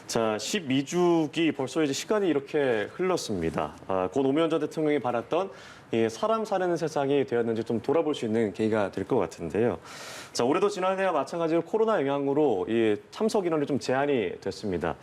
자, 12주기 벌써 이제 시간이 이렇게 흘렀습니다. 고 노무현 전 대통령이 바랐던 이 사람 사는 세상이 되었는지 좀 돌아볼 수 있는 계기가 될 것 같은데요. 자, 올해도 지난해와 마찬가지로 코로나 영향으로 이 참석 인원이 좀 제한이 됐습니다.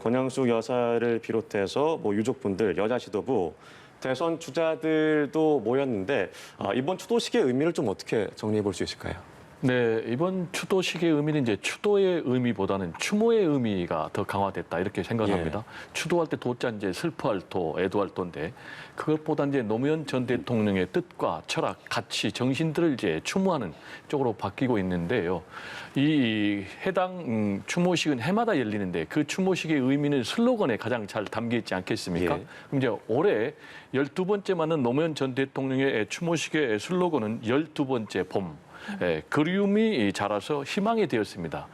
권양숙 여사를 비롯해서 유족분들, 여자 지도부, 대선 주자들도 모였는데 이번 추도식의 의미를 좀 어떻게 정리해 볼 수 있을까요? 네, 이번 추도식의 의미는 이제 추도의 의미보다는 추모의 의미가 더 강화됐다 이렇게 생각합니다. 추도할 때 도자 이제 슬퍼할 도, 애도할 도인데 그것보다 이제 노무현 전 대통령의 뜻과 철학, 가치, 정신들을 이제 추모하는 쪽으로 바뀌고 있는데요. 이 해당 추모식은 해마다 열리는데 그 추모식의 의미는 슬로건에 가장 잘 담겨 있지 않겠습니까? 그럼 이제 올해 12번째 맞는 노무현 전 대통령의 추모식의 슬로건은 12번째 봄. 그리움이 자라서 희망이 되었습니다.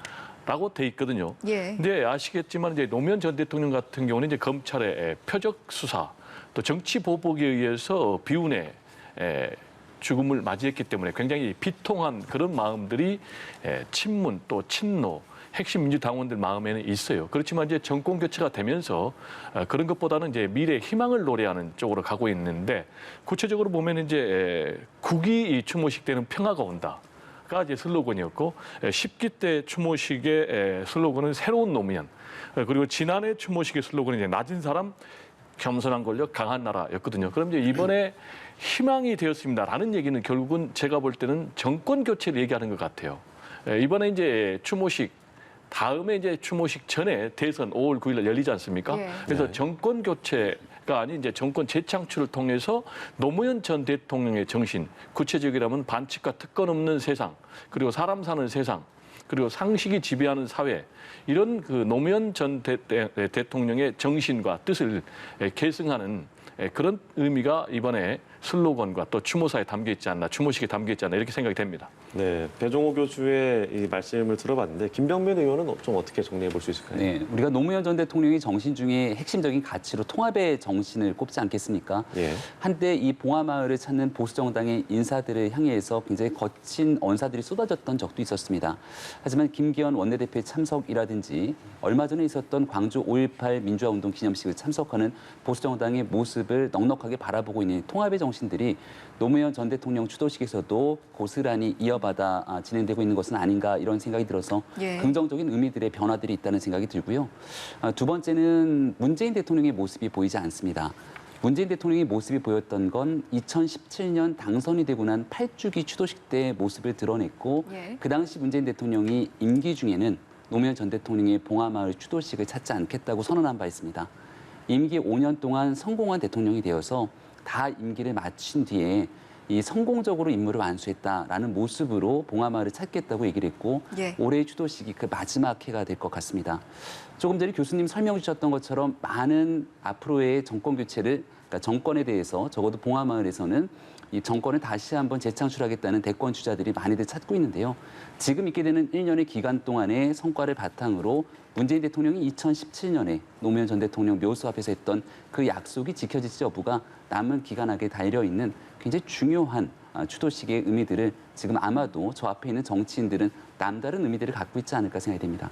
라고 돼 있거든요. 근데 아시겠지만 이제 노무현 전 대통령 같은 경우는 이제 검찰의 표적 수사, 또 정치 보복에 의해서 비운의 죽음을 맞이했기 때문에 굉장히 비통한 그런 마음들이 친문 또 친노 핵심 민주당원들 마음에는 있어요. 그렇지만 이제 정권 교체가 되면서 그런 것보다는 이제 미래 희망을 노래하는 쪽으로 가고 있는데 구체적으로 보면 이제 국이 추모식 때는 평화가 온다가 이제 슬로건이었고 10기 때 추모식의 슬로건은 새로운 노무현 그리고 지난해 추모식의 슬로건은 이제 낮은 사람 겸손한 권력 강한 나라였거든요. 그럼 이제 이번에 희망이 되었습니다라는 얘기는 결국은 제가 볼 때는 정권 교체를 얘기하는 것 같아요. 이번에 이제 추모식 다음에 이제 추모식 전에 대선 5월 9일 날 열리지 않습니까? 그래서 정권 교체가 아닌 이제 정권 재창출을 통해서 노무현 전 대통령의 정신, 구체적이라면 반칙과 특권 없는 세상, 그리고 사람 사는 세상, 그리고 상식이 지배하는 사회, 이런 그 노무현 전 대통령의 정신과 뜻을 계승하는 그런 의미가 이번에 슬로건과 또 추모사에 담겨 있지 않나, 추모식에 담겨 있지 않나 이렇게 생각이 됩니다. 네, 배종호 교수의 이 말씀을 들어봤는데 김병민 의원은 좀 어떻게 정리해 볼 수 있을까요? 네, 우리가 노무현 전 대통령의 정신 중에 핵심적인 가치로 통합의 정신을 꼽지 않겠습니까? 한때 이 봉화마을을 찾는 보수 정당의 인사들을 향해서 굉장히 거친 언사들이 쏟아졌던 적도 있었습니다. 하지만 김기현 원내대표의 참석이라든지 얼마 전에 있었던 광주 5.18 민주화운동 기념식을 참석하는 보수 정당의 모습을 넉넉하게 바라보고 있는 통합의 정신들이 노무현 전 대통령 추도식에서도 고스란히 이어받아 진행되고 있는 것은 아닌가 이런 생각이 들어서 긍정적인 의미들의 변화들이 있다는 생각이 들고요. 두 번째는 문재인 대통령의 모습이 보이지 않습니다. 문재인 대통령의 모습이 보였던 건 2017년 당선이 되고 난 8주기 추도식 때 모습을 드러냈고 그 당시 문재인 대통령이 임기 중에는 노무현 전 대통령의 봉화마을 추도식을 찾지 않겠다고 선언한 바 있습니다. 임기 5년 동안 성공한 대통령이 되어서 다 임기를 마친 뒤에 이 성공적으로 임무를 완수했다라는 모습으로 봉화마을을 찾겠다고 얘기를 했고 올해의 추도식이 그 마지막 해가 될 것 같습니다. 조금 전에 교수님 설명 주셨던 것처럼 많은 앞으로의 정권 교체를, 그러니까 정권에 대해서 적어도 봉화마을에서는 이 정권을 다시 한번 재창출하겠다는 대권 주자들이 많이들 찾고 있는데요. 지금 있게 되는 1년의 기간 동안의 성과를 바탕으로 문재인 대통령이 2017년에 노무현 전 대통령 묘소 앞에서 했던 그 약속이 지켜질지 여부가 남은 기간 안에 달려있는 굉장히 중요한 추도식의 의미들을 지금 아마도 저 앞에 있는 정치인들은 남다른 의미들을 갖고 있지 않을까 생각이 됩니다.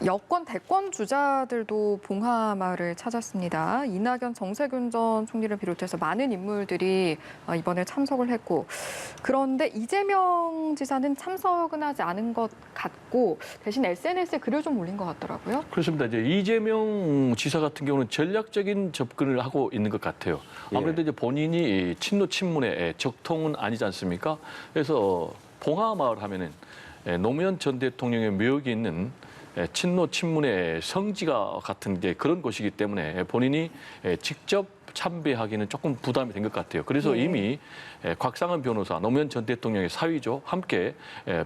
여권 대권 주자들도 봉화마을을 찾았습니다. 이낙연, 정세균 전 총리를 비롯해서 많은 인물들이 이번에 참석을 했고 그런데 이재명 지사는 참석은 하지 않은 것 같고 대신 SNS에 글을 좀 올린 것 같더라고요. 그렇습니다. 이제 이재명 지사 같은 경우는 전략적인 접근을 하고 있는 것 같아요. 아무래도 이제 본인이 친노 친문의 적통은 아니지 않습니까? 그래서 봉화마을 하면은 노무현 전 대통령의 묘역이 있는 친노 친문의 성지가 같은 게 그런 곳이기 때문에 본인이 직접 참배하기는 조금 부담이 된 것 같아요. 그래서 이미 곽상은 변호사, 노무현 전 대통령의 사위죠. 함께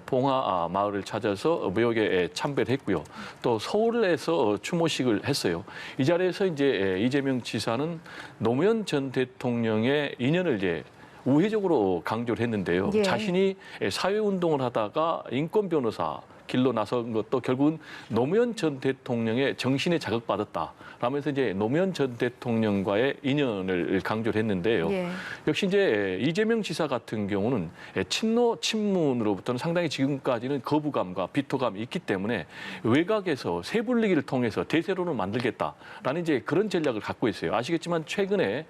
봉화마을을 찾아서 묘역에 참배를 했고요. 또 서울에서 추모식을 했어요. 이 자리에서 이제 이재명 지사는 노무현 전 대통령의 인연을 이제 우회적으로 강조를 했는데요. 자신이 사회운동을 하다가 인권 변호사 길로 나선 것도 결국은 노무현 전 대통령의 정신에 자극받았다. 라면서 이제 노무현 전 대통령과의 인연을 강조를 했는데요. 예. 역시 이제 이재명 지사 같은 경우는 친노 친문으로부터는 상당히 지금까지는 거부감과 비토감이 있기 때문에 외곽에서 세불리기를 통해서 대세론을 만들겠다라는 이제 그런 전략을 갖고 있어요. 아시겠지만 최근에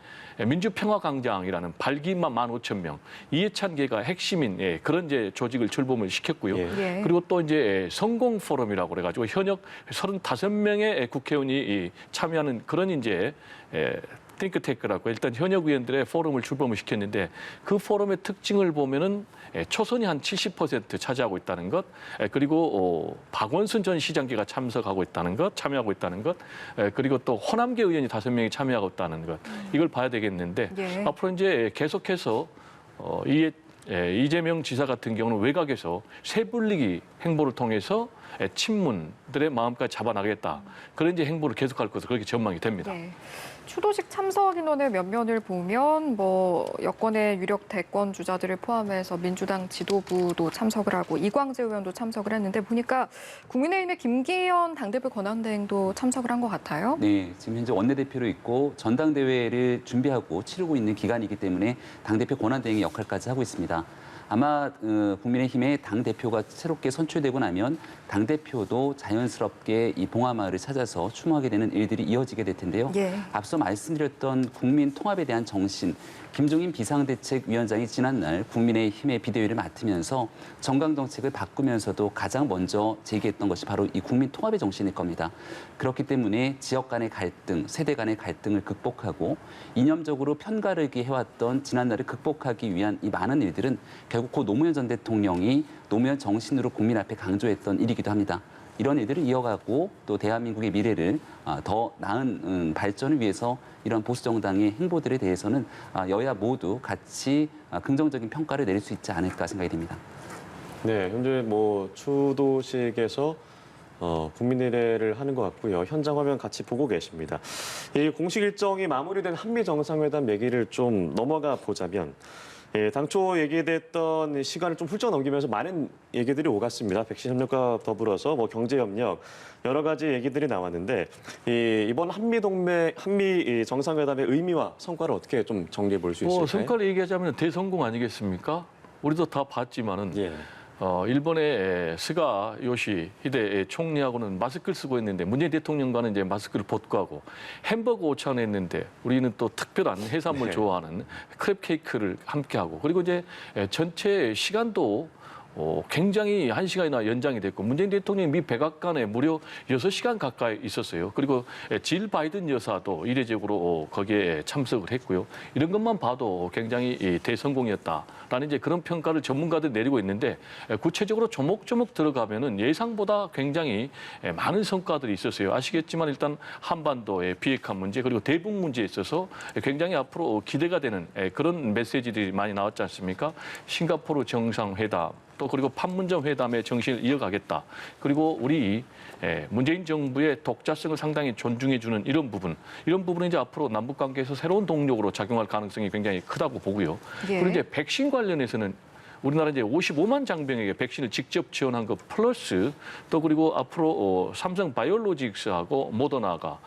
민주평화광장이라는 발기만 15,000명, 이해찬계가 핵심인 그런 이제 조직을 출범을 시켰고요. 예. 그리고 또 이제 성공 포럼이라고 그래가지고 현역 35명의 국회의원이 참여하는 그런 이제 띵크테크라고 일단 현역 의원들의 포럼을 출범을 시켰는데 그 포럼의 특징을 보면은 초선이 한 70% 차지하고 있다는 것, 그리고 박원순 전 시장계가 참여하고 있다는 것, 그리고 또 호남계 의원이 5명이 참여하고 있다는 것, 이걸 봐야 되겠는데 예. 앞으로 이제 계속해서 이재명 지사 같은 경우는 외곽에서 세불리기 행보를 통해서 친문들의 마음까지 잡아나가겠다. 그런 이제 행보를 계속할 것으로 그렇게 전망이 됩니다. 예. 추도식 참석 인원의 면면을 보면 뭐 여권의 유력 대권 주자들을 포함해서 민주당 지도부도 참석을 하고 이광재 의원도 참석을 했는데 보니까 국민의힘의 김기현 당대표 권한대행도 참석을 한 것 같아요. 네, 지금 현재 원내대표로 있고 전당대회를 준비하고 치르고 있는 기간이기 때문에 당대표 권한대행의 역할까지 하고 있습니다. 아마 국민의힘의 당대표가 새롭게 선출되고 나면 당대표도 자연스럽게 이 봉하마을을 찾아서 추모하게 되는 일들이 이어지게 될 텐데요. 예. 앞서 말씀드렸던 국민 통합에 대한 정신, 김종인 비상대책위원장이 지난날 국민의힘의 비대위를 맡으면서 정강정책을 바꾸면서도 가장 먼저 제기했던 것이 바로 이 국민 통합의 정신일 겁니다. 그렇기 때문에 지역 간의 갈등, 세대 간의 갈등을 극복하고 이념적으로 편가르기 해왔던 지난날을 극복하기 위한 이 많은 일들은 결국 고 노무현 전 대통령이 노무현 정신으로 국민 앞에 강조했던 일이기도 합니다. 이런 일들을 이어가고 또 대한민국의 미래를 더 나은 발전을 위해서 이런 보수 정당의 행보들에 대해서는 여야 모두 같이 긍정적인 평가를 내릴 수 있지 않을까 생각이 됩니다. 네, 현재 뭐 추도식에서 국민의례를 하는 것 같고요. 현장 화면 같이 보고 계십니다. 이 공식 일정이 마무리된 한미 정상회담 얘기를 좀 넘어가 보자면 당초 얘기됐던 시간을 좀 훌쩍 넘기면서 많은 얘기들이 오갔습니다. 백신 협력과 더불어서 뭐 경제 협력 여러 가지 얘기들이 나왔는데 이번 한미 정상회담의 의미와 성과를 어떻게 좀 정리해 볼 수 있을까요? 성과를 얘기하자면 대성공 아니겠습니까? 우리도 다 봤지만은 예. 일본의 스가 요시 히데 총리하고는 마스크를 쓰고 있는데 문재인 대통령과는 이제 마스크를 벗고 하고 햄버거 오찬을 했는데 우리는 또 특별한 해산물 네. 좋아하는 크랩 케이크를 함께 하고 그리고 이제 전체 시간도 굉장히 1시간이나 연장이 됐고 문재인 대통령이 미 백악관에 무려 6시간 가까이 있었어요. 그리고 질 바이든 여사도 이례적으로 거기에 참석을 했고요. 이런 것만 봐도 굉장히 대성공이었다라는 이제 그런 평가를 전문가들이 내리고 있는데 구체적으로 조목조목 들어가면은 예상보다 굉장히 많은 성과들이 있었어요. 아시겠지만 일단 한반도의 비핵화 문제 그리고 대북 문제에 있어서 굉장히 앞으로 기대가 되는 그런 메시지들이 많이 나왔지 않습니까? 싱가포르 정상회담 또 그리고 판문점 회담의 정신을 이어가겠다. 그리고 우리 문재인 정부의 독자성을 상당히 존중해주는 이런 부분은 이제 앞으로 남북 관계에서 새로운 동력으로 작용할 가능성이 굉장히 크다고 보고요. 예. 그리고 이제 백신 관련해서는 우리나라 이제 55만 장병에게 백신을 직접 지원한 것 플러스 또 그리고 앞으로 삼성 바이오로직스하고 모더나가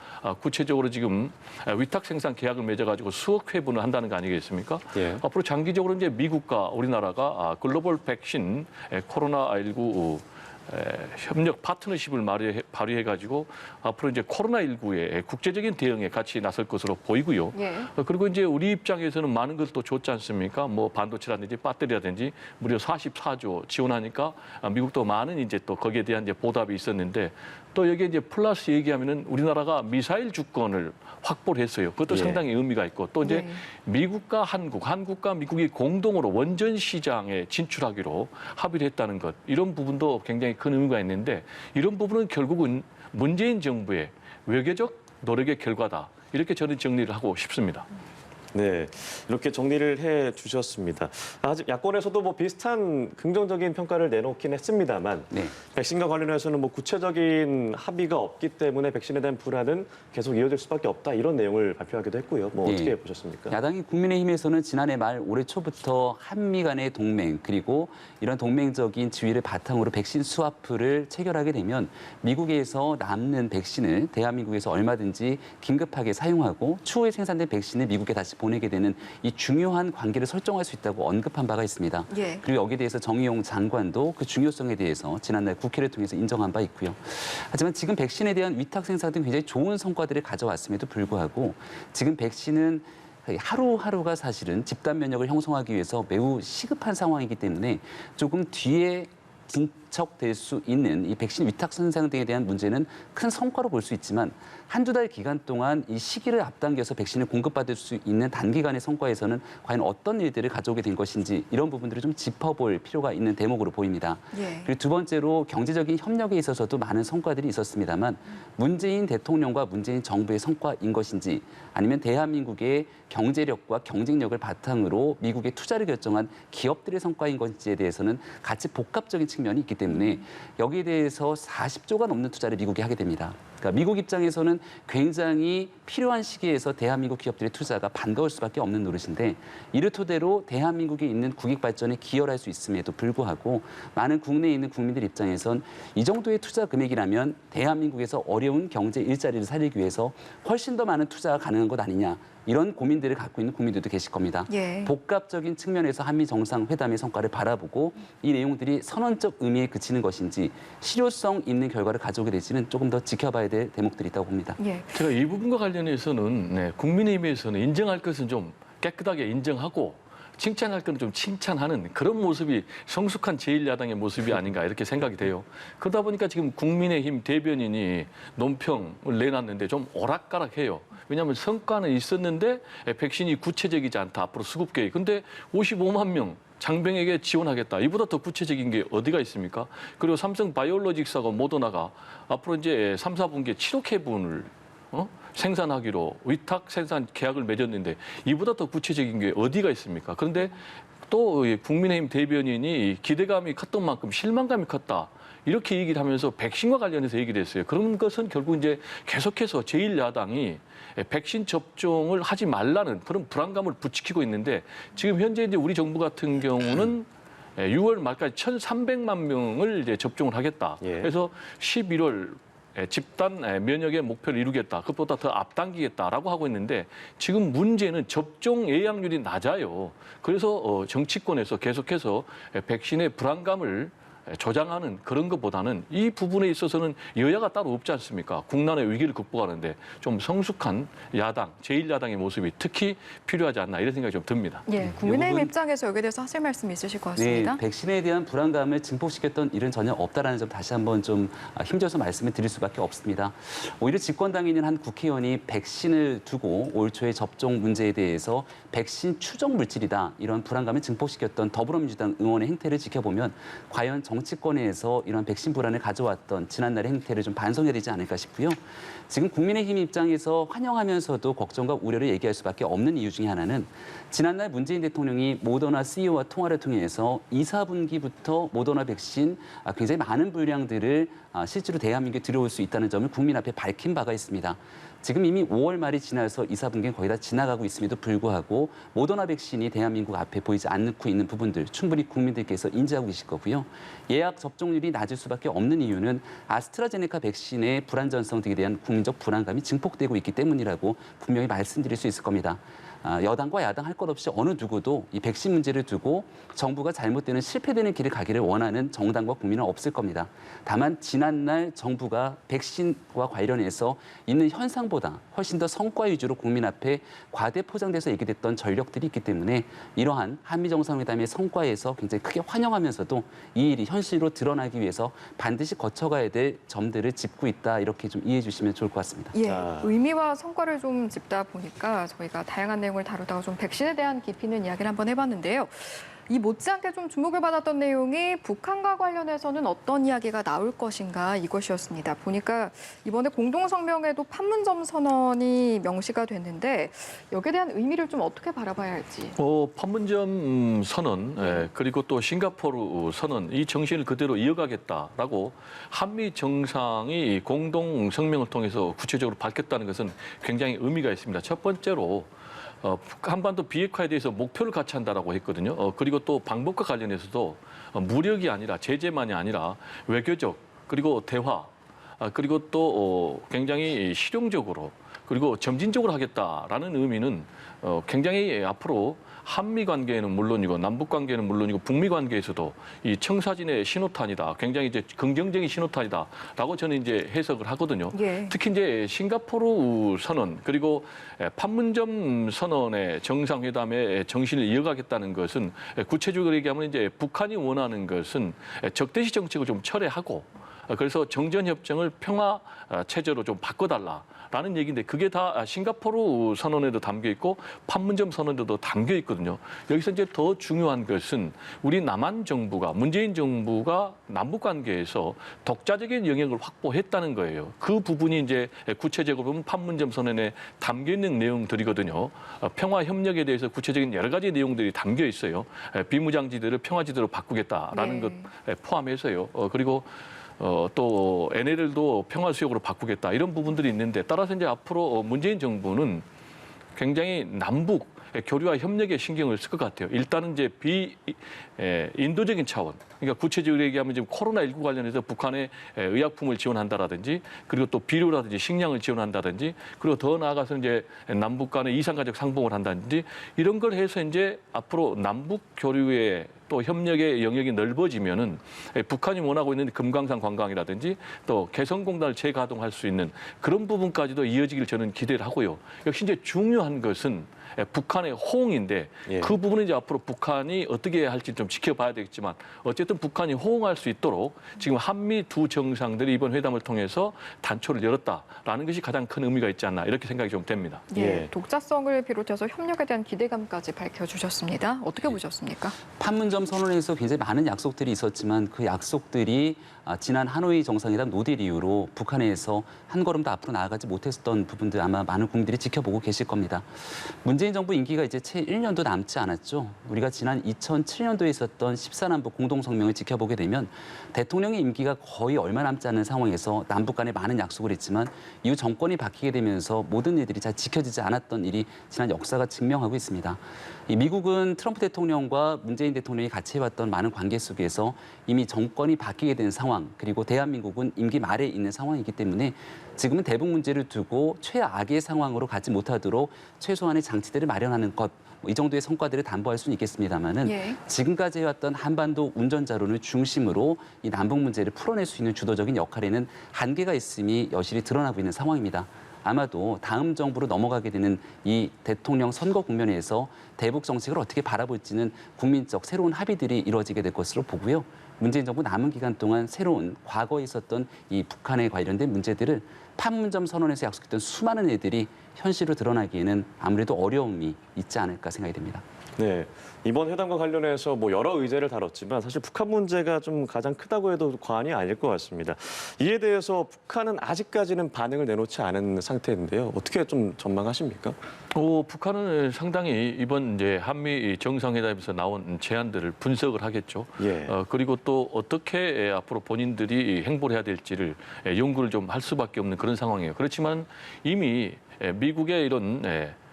구체적으로 지금 위탁 생산 계약을 맺어가지고 수억 회분을 한다는 거 아니겠습니까? 예. 앞으로 장기적으로 이제 미국과 우리나라가 글로벌 백신 코로나19 협력 파트너십을 발휘해가지고 앞으로 이제 코로나19의 국제적인 대응에 같이 나설 것으로 보이고요. 예. 그리고 이제 우리 입장에서는 많은 걸 또 줬지 않습니까? 뭐 반도체라든지 배터리라든지 무려 44조 지원하니까 미국도 많은 이제 또 거기에 대한 이제 보답이 있었는데 또 여기에 이제 플러스 얘기하면은 우리나라가 미사일 주권을 확보를 했어요. 그것도 예. 상당히 의미가 있고 또 이제 예. 미국과 한국과 미국이 공동으로 원전 시장에 진출하기로 합의를 했다는 것. 이런 부분도 굉장히 큰 의미가 있는데 이런 부분은 결국은 문재인 정부의 외교적 노력의 결과다. 이렇게 저는 정리를 하고 싶습니다. 네, 이렇게 정리를 해 주셨습니다. 아직 야권에서도 뭐 비슷한 긍정적인 평가를 내놓긴 했습니다만 네. 백신과 관련해서는 뭐 구체적인 합의가 없기 때문에 백신에 대한 불안은 계속 이어질 수밖에 없다 이런 내용을 발표하기도 했고요. 뭐 네. 어떻게 보셨습니까? 야당이 국민의힘에서는 지난해 말 올해 초부터 한미 간의 동맹 그리고 이런 동맹적인 지위를 바탕으로 백신 수화풀을 체결하게 되면 미국에서 남는 백신을 대한민국에서 얼마든지 긴급하게 사용하고 추후에 생산된 백신을 미국에 다시 보내게 되는 이 중요한 관계를 설정할 수 있다고 언급한 바가 있습니다. 예. 그리고 여기에 대해서 정의용 장관도 그 중요성에 대해서 지난날 국회를 통해서 인정한 바 있고요. 하지만 지금 백신에 대한 위탁 생산 등 굉장히 좋은 성과들을 가져왔음에도 불구하고 지금 백신은 하루하루가 사실은 집단 면역을 형성하기 위해서 매우 시급한 상황이기 때문에 조금 뒤에 진척될 수 있는 이 백신 위탁 생산 등에 대한 문제는 큰 성과로 볼 수 있지만 한두 달 기간 동안 이 시기를 앞당겨서 백신을 공급받을 수 있는 단기간의 성과에서는 과연 어떤 일들을 가져오게 된 것인지 이런 부분들을 좀 짚어볼 필요가 있는 대목으로 보입니다. 예. 그리고 두 번째로 경제적인 협력에 있어서도 많은 성과들이 있었습니다만 문재인 대통령과 문재인 정부의 성과인 것인지 아니면 대한민국의 경제력과 경쟁력을 바탕으로 미국의 투자를 결정한 기업들의 성과인 것인지에 대해서는 같이 복합적인 측면이 있기 때문에 여기에 대해서 40조가 넘는 투자를 미국이 하게 됩니다. 그러니까 미국 입장에서는 굉장히 필요한 시기에서 대한민국 기업들의 투자가 반가울 수밖에 없는 노릇인데 이를 토대로 대한민국에 있는 국익 발전에 기여할 수 있음에도 불구하고 많은 국내에 있는 국민들 입장에선 이 정도의 투자 금액이라면 대한민국에서 어려운 경제 일자리를 살리기 위해서 훨씬 더 많은 투자가 가능한 것 아니냐 이런 고민들을 갖고 있는 국민들도 계실 겁니다. 예. 복합적인 측면에서 한미 정상회담의 성과를 바라보고 이 내용들이 선언적 의미에 그치는 것인지 실효성 있는 결과를 가져오게 될지는 조금 더 지켜봐야 될 대목들이 있다고 봅니다. 예. 제가 이 부분과 관련해서는 국민의힘에서는 인정할 것은 좀 깨끗하게 인정하고 칭찬할 때는 좀 칭찬하는 그런 모습이 성숙한 제1야당의 모습이 아닌가 이렇게 생각이 돼요. 그러다 보니까 지금 국민의힘 대변인이 논평을 내놨는데 좀 오락가락해요. 왜냐하면 성과는 있었는데 백신이 구체적이지 않다. 앞으로 수급 계획. 근데 55만 명 장병에게 지원하겠다. 이보다 더 구체적인 게 어디가 있습니까? 그리고 삼성 바이오로직스하고 모더나가 앞으로 이제 3, 4분기에 7억 회분을 생산하기로 위탁 생산 계약을 맺었는데 이보다 더 구체적인 게 어디가 있습니까? 그런데 또 국민의힘 대변인이 기대감이 컸던 만큼 실망감이 컸다. 이렇게 얘기를 하면서 백신과 관련해서 얘기를 했어요. 그런 것은 결국 이제 계속해서 제1야당이 백신 접종을 하지 말라는 그런 불안감을 부추기고 있는데 지금 현재 이제 우리 정부 같은 경우는 6월 말까지 1,300만 명을 이제 접종을 하겠다. 예. 그래서 11월 집단 면역의 목표를 이루겠다. 그것보다 더 앞당기겠다라고 하고 있는데 지금 문제는 접종 예약률이 낮아요. 그래서 정치권에서 계속해서 백신의 불안감을 조장하는 그런 것보다는 이 부분에 있어서는 여야가 따로 없지 않습니까? 국난의 위기를 극복하는데 좀 성숙한 야당, 제1야당의 모습이 특히 필요하지 않나 이런 생각이 좀 듭니다. 예. 국민의힘 부분- 입장에서 여기에 대해서 하실 말씀 있으실 것 같습니다. 네, 백신에 대한 불안감을 증폭시켰던 일은 전혀 없다라는 점 다시 한번 좀 힘줘서 말씀을 드릴 수밖에 없습니다. 오히려 집권당에 있는 한 국회의원이 백신을 두고 올 초에 접종 문제에 대해서 백신 추적 물질이다 이런 불안감을 증폭시켰던 더불어민주당 의원의 행태를 지켜보면 과연 정치권에서 이런 백신 불안을 가져왔던 지난날의 행태를 좀 반성해야 되지 않을까 싶고요. 지금 국민의힘 입장에서 환영하면서도 걱정과 우려를 얘기할 수밖에 없는 이유 중에 하나는 지난날 문재인 대통령이 모더나 CEO와 통화를 통해서 2, 4분기부터 모더나 백신 굉장히 많은 분량들을 실제로 대한민국에 들여올 수 있다는 점을 국민 앞에 밝힌 바가 있습니다. 지금 이미 5월 말이 지나서 2, 4분기는 거의 다 지나가고 있음에도 불구하고 모더나 백신이 대한민국 앞에 보이지 않고 있는 부분들 충분히 국민들께서 인지하고 계실 거고요. 예약 접종률이 낮을 수밖에 없는 이유는 아스트라제네카 백신의 불안전성 등에 대한 국민적 불안감이 증폭되고 있기 때문이라고 분명히 말씀드릴 수 있을 겁니다. 여당과 야당 할 것 없이 어느 누구도 이 백신 문제를 두고 정부가 잘못되는 실패되는 길을 가기를 원하는 정당과 국민은 없을 겁니다. 다만 지난날 정부가 백신과 관련해서 있는 현상보다 훨씬 더 성과 위주로 국민 앞에 과대 포장돼서 얘기됐던 전력들이 있기 때문에 이러한 한미 정상회담의 성과에서 굉장히 크게 환영하면서도 이 일이 현실로 드러나기 위해서 반드시 거쳐가야 될 점들을 짚고 있다 이렇게 좀 이해해 주시면 좋을 것 같습니다. 예. 자. 의미와 성과를 좀 짚다 보니까 저희가 다양한 내용 내용을 다루다가 좀 백신에 대한 깊이 있는 이야기를 한번 해봤는데요. 이 못지않게 좀 주목을 받았던 내용이 북한과 관련해서는 어떤 이야기가 나올 것인가 이것이었습니다. 보니까 이번에 공동성명에도 판문점 선언이 명시가 됐는데 여기에 대한 의미를 좀 어떻게 바라봐야 할지. 판문점 선언 그리고 또 싱가포르 선언 이 정신을 그대로 이어가겠다라고 한미 정상이 공동성명을 통해서 구체적으로 밝혔다는 것은 굉장히 의미가 있습니다. 첫 번째로 한반도 비핵화에 대해서 목표를 같이 한다라고 했거든요. 그리고 또 방법과 관련해서도 무력이 아니라 제재만이 아니라 외교적 그리고 대화 그리고 또 굉장히 실용적으로 그리고 점진적으로 하겠다라는 의미는 굉장히 앞으로 한미 관계는 물론이고 남북 관계는 물론이고 북미 관계에서도 이 청사진의 신호탄이다. 굉장히 이제 긍정적인 신호탄이다라고 저는 이제 해석을 하거든요. 예. 특히 이제 싱가포르 선언 그리고 판문점 선언의 정상회담의 정신을 이어가겠다는 것은 구체적으로 얘기하면 이제 북한이 원하는 것은 적대시 정책을 좀 철회하고 그래서 정전협정을 평화 체제로 좀 바꿔달라라는 얘기인데 그게 다 싱가포르 선언에도 담겨 있고 판문점 선언에도 담겨 있거든요. 여기서 이제 더 중요한 것은 우리 남한 정부가 문재인 정부가 남북 관계에서 독자적인 영역을 확보했다는 거예요. 그 부분이 이제 구체적으로 보면 판문점 선언에 담겨 있는 내용들이거든요. 평화 협력에 대해서 구체적인 여러 가지 내용들이 담겨 있어요. 비무장지대를 평화지대로 바꾸겠다라는 것 포함해서요. 그리고 또 NLL도 평화수역으로 바꾸겠다 이런 부분들이 있는데 따라서 이제 앞으로 문재인 정부는 굉장히 남북 교류와 협력에 신경을 쓸 것 같아요. 일단은 이제 인도적인 차원, 그러니까 구체적으로 얘기하면 지금 코로나19 관련해서 북한에 의약품을 지원한다라든지 그리고 또 비료라든지 식량을 지원한다든지 그리고 더 나아가서 이제 남북 간의 이산가족 상봉을 한다든지 이런 걸 해서 이제 앞으로 남북 교류의 또 협력의 영역이 넓어지면은 북한이 원하고 있는 금강산 관광이라든지 또 개성공단을 재가동할 수 있는 그런 부분까지도 이어지길 저는 기대를 하고요. 역시 이제 중요한 것은 북한의 호응인데 그 부분은 이제 앞으로 북한이 어떻게 할지 좀 지켜봐야 되겠지만 어쨌든 북한이 호응할 수 있도록 지금 한미 두 정상들이 이번 회담을 통해서 단초를 열었다라는 것이 가장 큰 의미가 있지 않나 이렇게 생각이 좀 됩니다. 예, 독자성을 비롯해서 협력에 대한 기대감까지 밝혀주셨습니다. 어떻게 보셨습니까? 판문점 선언에서 굉장히 많은 약속들이 있었지만 그 약속들이 지난 하노이 정상회담 노딜 이후로 북한에서 한 걸음 더 앞으로 나아가지 못했던 부분들 아마 많은 국민들이 지켜보고 계실 겁니다. 문재인 정부 임기가 이제 채 1년도 남지 않았죠. 우리가 지난 2007년도에 있었던 14남북 공동성명을 지켜보게 되면 대통령의 임기가 거의 얼마 남지 않은 상황에서 남북 간에 많은 약속을 했지만 이후 정권이 바뀌게 되면서 모든 일들이 잘 지켜지지 않았던 일이 지난 역사가 증명하고 있습니다. 미국은 트럼프 대통령과 문재인 대통령이 같이 해왔던 많은 관계 속에서 이미 정권이 바뀌게 된 상황 그리고 대한민국은 임기 말에 있는 상황이기 때문에 지금은 대북 문제를 두고 최악의 상황으로 가지 못하도록 최소한의 장치들을 마련하는 것 이 정도의 성과들을 담보할 수는 있겠습니다만은 지금까지 해왔던 한반도 운전자론을 중심으로 이 남북 문제를 풀어낼 수 있는 주도적인 역할에는 한계가 있음이 여실히 드러나고 있는 상황입니다. 아마도 다음 정부로 넘어가게 되는 이 대통령 선거 국면에서 대북 정책을 어떻게 바라볼지는 국민적 새로운 합의들이 이루어지게 될 것으로 보고요. 문재인 정부 남은 기간 동안 새로운 과거에 있었던 이 북한에 관련된 문제들을 판문점 선언에서 약속했던 수많은 애들이 현실로 드러나기에는 아무래도 어려움이 있지 않을까 생각이 됩니다. 네, 이번 회담과 관련해서 뭐 여러 의제를 다뤘지만 사실 북한 문제가 좀 가장 크다고 해도 과언이 아닐 것 같습니다. 이에 대해서 북한은 아직까지는 반응을 내놓지 않은 상태인데요. 어떻게 좀 전망하십니까? 북한은 상당히 이번 이제 한미 정상회담에서 나온 제안들을 분석을 하겠죠. 그리고 또 어떻게 앞으로 본인들이 행보를 해야 될지를 연구를 좀 할 수밖에 없는 그런 상황이에요. 그렇지만 이미 미국의 이런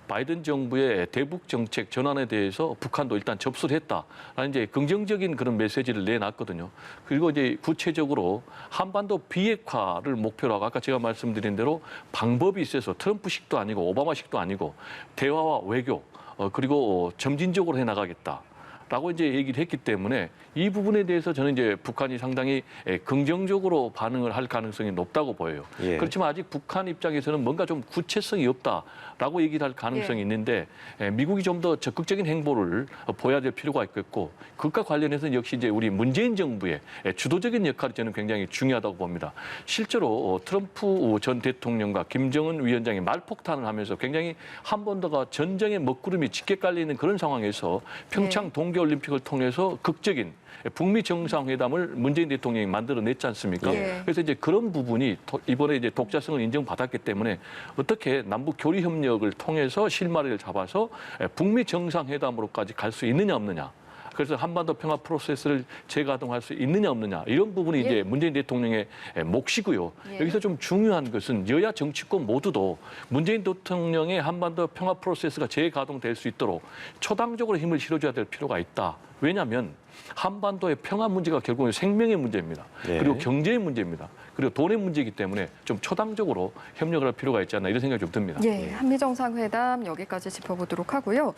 바이든 정부의 대북 정책 전환에 대해서 북한도 일단 접수를 했다라는 이제 긍정적인 그런 메시지를 내놨거든요. 그리고 이제 구체적으로 한반도 비핵화를 목표로 하고 아까 제가 말씀드린 대로 방법이 있어서 트럼프식도 아니고 오바마식도 아니고 대화와 외교 그리고 점진적으로 해나가겠다. 라고 이제 얘기를 했기 때문에 이 부분에 대해서 저는 이제 북한이 상당히 긍정적으로 반응을 할 가능성이 높다고 보여요. 예. 그렇지만 아직 북한 입장에서는 뭔가 좀 구체성이 없다라고 얘기를 할 가능성이 있는데 미국이 좀 더 적극적인 행보를 보여야 될 필요가 있겠고 그것과 관련해서는 역시 이제 우리 문재인 정부의 주도적인 역할이 저는 굉장히 중요하다고 봅니다. 실제로 트럼프 전 대통령과 김정은 위원장이 말폭탄을 하면서 굉장히 한반도가 전쟁의 먹구름이 짙게 깔리는 그런 상황에서 평창 동계올림픽을 통해서 극적인 북미 정상회담을 문재인 대통령이 만들어냈지 않습니까? 예. 그래서 이제 그런 부분이 이번에 이제 독자성을 인정받았기 때문에 어떻게 남북 교류 협력을 통해서 실마리를 잡아서 북미 정상회담으로까지 갈 수 있느냐 없느냐. 그래서 한반도 평화 프로세스를 재가동할 수 있느냐 없느냐 이런 부분이 이제 문재인 대통령의 몫이고요. 여기서 좀 중요한 것은 여야 정치권 모두도 문재인 대통령의 한반도 평화 프로세스가 재가동될 수 있도록 초당적으로 힘을 실어줘야 될 필요가 있다. 왜냐하면 한반도의 평화 문제가 결국은 생명의 문제입니다. 그리고 경제의 문제입니다. 그리고 돈의 문제이기 때문에 좀 초당적으로 협력을 할 필요가 있지 않나 이런 생각이 좀 듭니다. 예, 한미정상회담 여기까지 짚어보도록 하고요.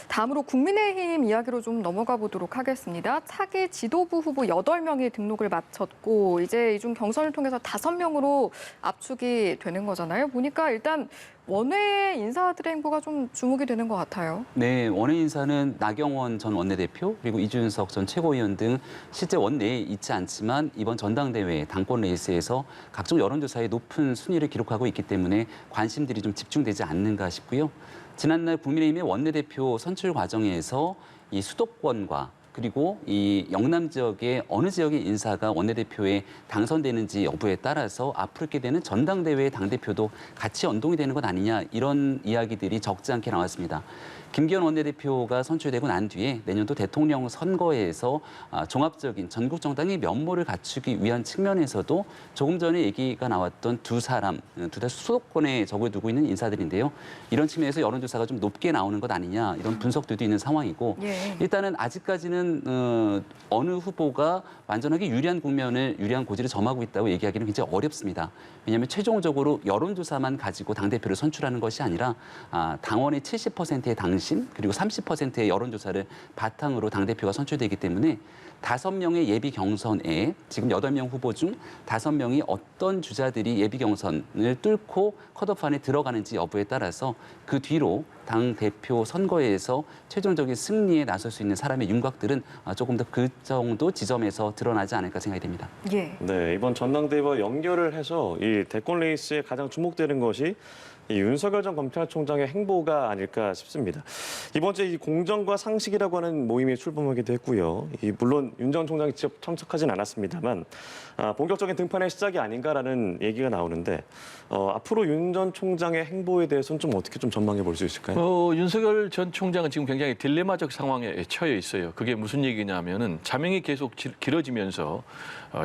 다음으로 국민의힘 이야기로 좀 넘어가 보도록 하겠습니다. 차기 지도부 후보 8명이 등록을 마쳤고 이제 이 중 경선을 통해서 5명으로 압축이 되는 거잖아요. 보니까 일단 원외 인사들의 행보가 좀 주목이 되는 것 같아요. 네, 원외 인사는 나경원 전 원내대표 그리고 이준석 전 최고위원 등 실제 원내에 있지 않지만 이번 전당대회 당권 레이스에서 각종 여론조사에 높은 순위를 기록하고 있기 때문에 관심들이 좀 집중되지 않는가 싶고요. 지난날 국민의힘의 원내대표 선출 과정에서 이 수도권과 그리고 이 영남 지역의 어느 지역의 인사가 원내대표에 당선되는지 여부에 따라서 앞으로 있게 되는 전당대회 당대표도 같이 연동이 되는 것 아니냐 이런 이야기들이 적지 않게 나왔습니다. 김기현 원내대표가 선출되고 난 뒤에 내년도 대통령 선거에서 종합적인 전국 정당의 면모를 갖추기 위한 측면에서도 조금 전에 얘기가 나왔던 두 사람, 둘 다 수도권에 적을 두고 있는 인사들인데요. 이런 측면에서 여론조사가 좀 높게 나오는 것 아니냐 이런 분석들도 있는 상황이고 일단은 아직까지는 어느 후보가 완전하게 유리한 고지를 점하고 있다고 얘기하기는 굉장히 어렵습니다. 왜냐하면 최종적으로 여론조사만 가지고 당대표를 선출하는 것이 아니라 당원의 70%의 당심 그리고 30%의 여론조사를 바탕으로 당대표가 선출되기 때문에 5명의 예비 경선에 지금 8명 후보 중 5명이 어떤 주자들이 예비 경선을 뚫고 컷오프 안에 들어가는지 여부에 따라서 그 뒤로 당대표 선거에서 최종적인 승리에 나설 수 있는 사람의 윤곽들은 조금 더 그 정도 지점에서 드러나지 않을까 생각이 됩니다. 예. 네, 이번 전당대회와 연결을 해서 이 대권 레이스에 가장 주목되는 것이 이 윤석열 전 검찰총장의 행보가 아닐까 싶습니다. 이번 주에 이 공정과 상식이라고 하는 모임에 출범하기도 했고요. 물론 윤 전 총장이 직접 참석하진 않았습니다만 본격적인 등판의 시작이 아닌가라는 얘기가 나오는데 앞으로 윤 전 총장의 행보에 대해서는 좀 어떻게 좀 전망해 볼 수 있을까요? 윤석열 전 총장은 지금 굉장히 딜레마적 상황에 처해 있어요. 그게 무슨 얘기냐면은 자명이 계속 길어지면서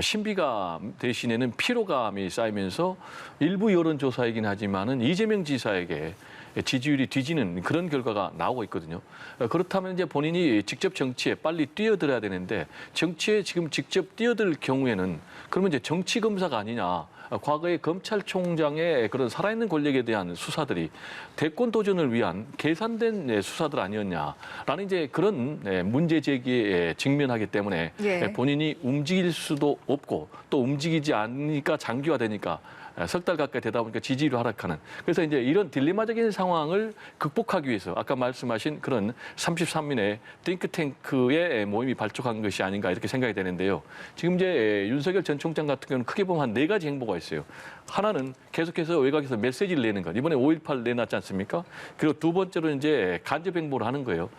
신비감 대신에는 피로감이 쌓이면서 일부 여론조사이긴 하지만은 이재명 지사에게 지지율이 뒤지는 그런 결과가 나오고 있거든요. 그렇다면 이제 본인이 직접 정치에 빨리 뛰어들어야 되는데 정치에 지금 직접 뛰어들 경우에는 그러면 이제 정치 검사가 아니냐. 과거의 검찰총장의 그런 살아있는 권력에 대한 수사들이 대권 도전을 위한 계산된 수사들 아니었냐라는 이제 그런 문제 제기에 직면하기 때문에 본인이 움직일 수도 없고 또 움직이지 않으니까 장기화되니까 석 달 가까이 되다 보니까 지지율이 하락하는. 그래서 이제 이런 딜레마적인 상황을 극복하기 위해서 아까 말씀하신 그런 33인의 띵크탱크의 모임이 발족한 것이 아닌가 이렇게 생각이 되는데요. 지금 이제 윤석열 전 총장 같은 경우는 크게 보면 한 4가지 행보가 있어요. 하나는 계속해서 외곽에서 메시지를 내는 것. 이번에 5.18 내놨지 않습니까? 그리고 두 번째로 이제 간접 행보를 하는 거예요.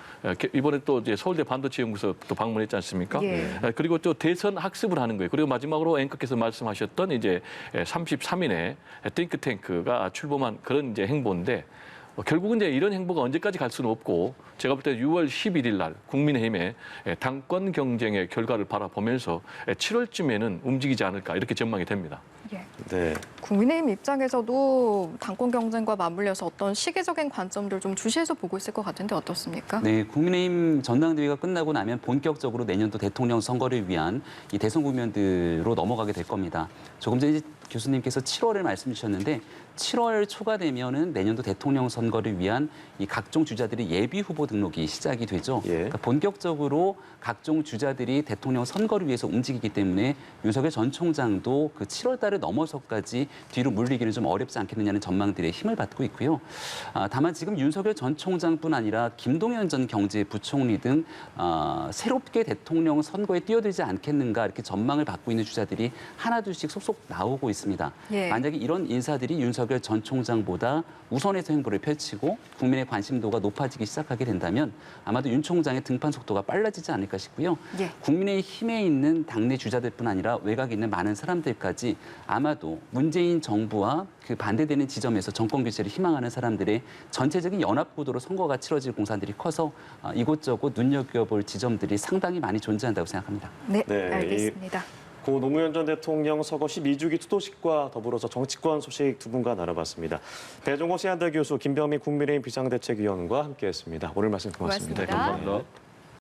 이번에 또 이제 서울대 반도체 연구소 또 방문했지 않습니까? 그리고 또 대선 학습을 하는 거예요. 그리고 마지막으로 앵커께서 말씀하셨던 이제 33인의 띵크탱크가 출범한 그런 이제 행보인데 결국은 이제 이런 행보가 언제까지 갈 수는 없고 제가 볼 때 6월 11일 날 국민의힘의 당권 경쟁의 결과를 바라보면서 7월쯤에는 움직이지 않을까 이렇게 전망이 됩니다. 네. 국민의힘 입장에서도 당권 경쟁과 맞물려서 어떤 시기적인 관점들 좀 주시해서 보고 있을 것 같은데 어떻습니까? 네, 국민의힘 전당대회가 끝나고 나면 본격적으로 내년도 대통령 선거를 위한 이 대선 국면으로 넘어가게 될 겁니다. 조금 전에 교수님께서 7월을 말씀 주셨는데 7월 초가 되면은 내년도 대통령 선거를 위한 이 각종 주자들의 예비 후보 등록이 시작이 되죠. 예. 그러니까 본격적으로 각종 주자들이 대통령 선거를 위해서 움직이기 때문에 윤석열 전 총장도 그 7월 달을 넘어서까지 뒤로 물리기는 좀 어렵지 않겠느냐는 전망들의 힘을 받고 있고요. 다만 지금 윤석열 전 총장뿐 아니라 김동연 전 경제부총리 등 새롭게 대통령 선거에 뛰어들지 않겠는가 이렇게 전망을 받고 있는 주자들이 하나둘씩 속속 나오고 있습니다. 예. 만약에 이런 인사들이 윤석열 전 총장보다 우선해서 행보를 펼치고 국민의 관심도가 높아지기 시작하게 된다면 아마도 윤 총장의 등판 속도가 빨라지지 않을까 싶고요. 예. 국민의힘에 있는 당내 주자들뿐 아니라 외곽에 있는 많은 사람들까지 아마도 문재인 정부와 그 반대되는 지점에서 정권 교체를 희망하는 사람들의 전체적인 연합 구도로 선거가 치러질 공산들이 커서 이곳저곳 눈여겨볼 지점들이 상당히 많이 존재한다고 생각합니다. 네, 네, 알겠습니다. 고 노무현 전 대통령 서거 12주기 투도식과 더불어서 정치권 소식 두 분과 나눠봤습니다. 대종고 세한대 교수, 김병민 국민의힘 비상대책위원과 함께했습니다. 오늘 말씀 고맙습니다. 고맙습니다. 감사합니다.